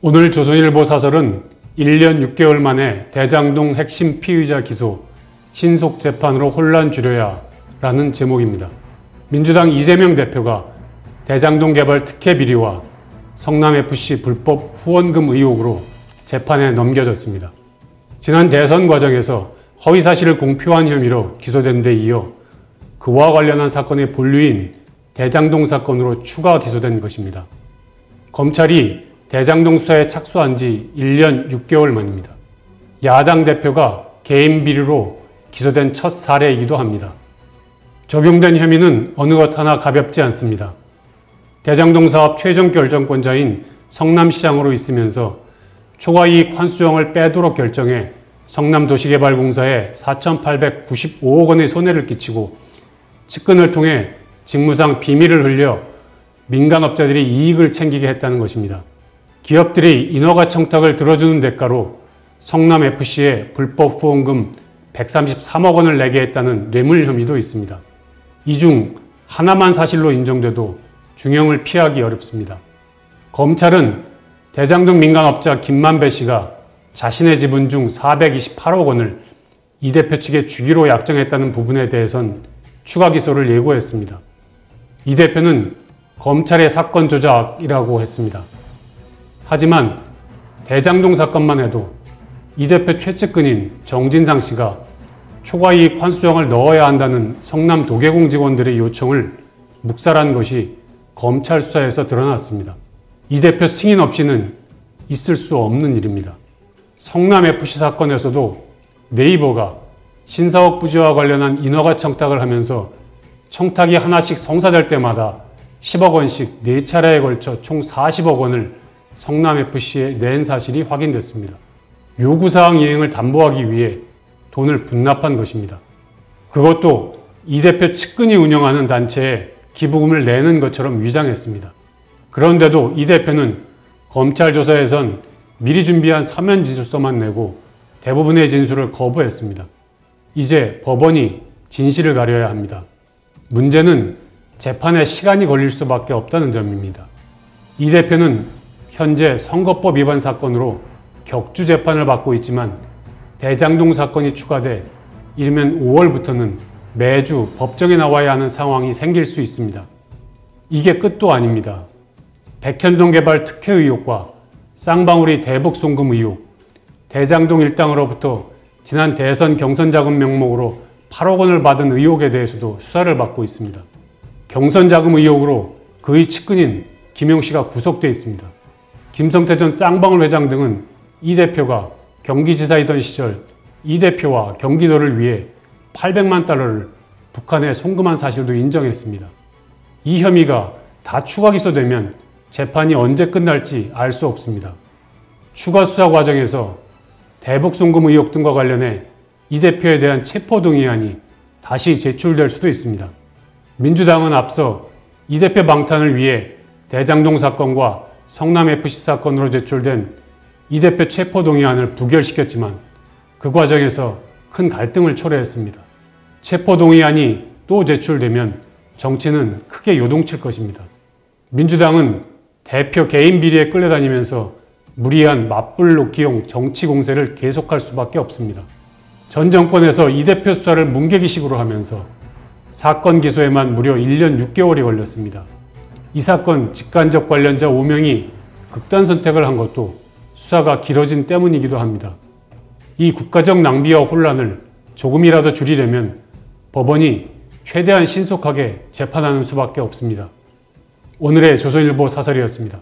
오늘 조선일보 사설은 1년 6개월 만에 대장동 핵심 피의자 기소, 신속 재판으로 혼란 줄여야 라는 제목입니다. 민주당 이재명 대표가 대장동 개발 특혜 비리와 성남FC 불법 후원금 의혹으로 재판에 넘겨졌습니다. 지난 대선 과정에서 허위사실을 공표한 혐의로 기소된 데 이어 그와 관련한 사건의 본류인 대장동 사건으로 추가 기소된 것입니다. 검찰이 대장동 수사에 착수한 지 1년 6개월 만입니다. 야당 대표가 개인 비리로 기소된 첫 사례이기도 합니다. 적용된 혐의는 어느 것 하나 가볍지 않습니다. 대장동 사업 최종 결정권자인 성남시장으로 있으면서 초과이익 환수형을 빼도록 결정해 성남도시개발공사에 4,895억 원의 손해를 끼치고 측근을 통해 직무상 비밀을 흘려 민간업자들이 이익을 챙기게 했다는 것입니다. 기업들이 인허가 청탁을 들어주는 대가로 성남FC에 불법 후원금 133억 원을 내게 했다는 뇌물 혐의도 있습니다. 이 중 하나만 사실로 인정돼도 중형을 피하기 어렵습니다. 검찰은 대장동 민간업자 김만배 씨가 자신의 지분 중 428억 원을 이 대표 측에 주기로 약정했다는 부분에 대해선 추가 기소를 예고했습니다. 이 대표는 검찰의 사건 조작이라고 했습니다. 하지만 대장동 사건만 해도 이 대표 최측근인 정진상 씨가 초과이익 환수형을 넣어야 한다는 성남 도계공 직원들의 요청을 묵살한 것이 검찰 수사에서 드러났습니다. 이 대표 승인 없이는 있을 수 없는 일입니다. 성남FC 사건에서도 네이버가 신사옥 부지와 관련한 인허가 청탁을 하면서 청탁이 하나씩 성사될 때마다 10억 원씩 4차례에 걸쳐 총 40억 원을 성남FC에 낸 사실이 확인됐습니다. 요구사항 이행을 담보하기 위해 돈을 분납한 것입니다. 그것도 이 대표 측근이 운영하는 단체에 기부금을 내는 것처럼 위장했습니다. 그런데도 이 대표는 검찰 조사에선 미리 준비한 서면 진술서만 내고 대부분의 진술을 거부했습니다. 이제 법원이 진실을 가려야 합니다. 문제는 재판에 시간이 걸릴 수밖에 없다는 점입니다. 이 대표는 현재 선거법 위반 사건으로 격주 재판을 받고 있지만 대장동 사건이 추가돼 이르면 5월부터는 매주 법정에 나와야 하는 상황이 생길 수 있습니다. 이게 끝도 아닙니다. 백현동 개발 특혜 의혹과 쌍방울이 대북 송금 의혹, 대장동 일당으로부터 지난 대선 경선 자금 명목으로 8억 원을 받은 의혹에 대해서도 수사를 받고 있습니다. 경선 자금 의혹으로 그의 측근인 김용 씨가 구속돼 있습니다. 김성태 전 쌍방울 회장 등은 이 대표가 경기지사이던 시절 이 대표와 경기도를 위해 800만 달러를 북한에 송금한 사실도 인정했습니다. 이 혐의가 다 추가 기소되면 재판이 언제 끝날지 알 수 없습니다. 추가 수사 과정에서 대북 송금 의혹 등과 관련해 이 대표에 대한 체포동의안이 다시 제출될 수도 있습니다. 민주당은 앞서 이 대표 방탄을 위해 대장동 사건과 성남FC 사건으로 제출된 이 대표 체포동의안을 부결시켰지만 그 과정에서 큰 갈등을 초래했습니다. 체포동의안이 또 제출되면 정치는 크게 요동칠 것입니다. 민주당은 대표 개인 비리에 끌려다니면서 무리한 맞불놓기용 정치 공세를 계속할 수밖에 없습니다. 전 정권에서 이 대표 수사를 문개기식으로 하면서 사건 기소에만 무려 1년 6개월이 걸렸습니다. 이 사건 직간접 관련자 5명이 극단 선택을 한 것도 수사가 길어진 때문이기도 합니다. 이 국가적 낭비와 혼란을 조금이라도 줄이려면 법원이 최대한 신속하게 재판하는 수밖에 없습니다. 오늘의 조선일보 사설이었습니다.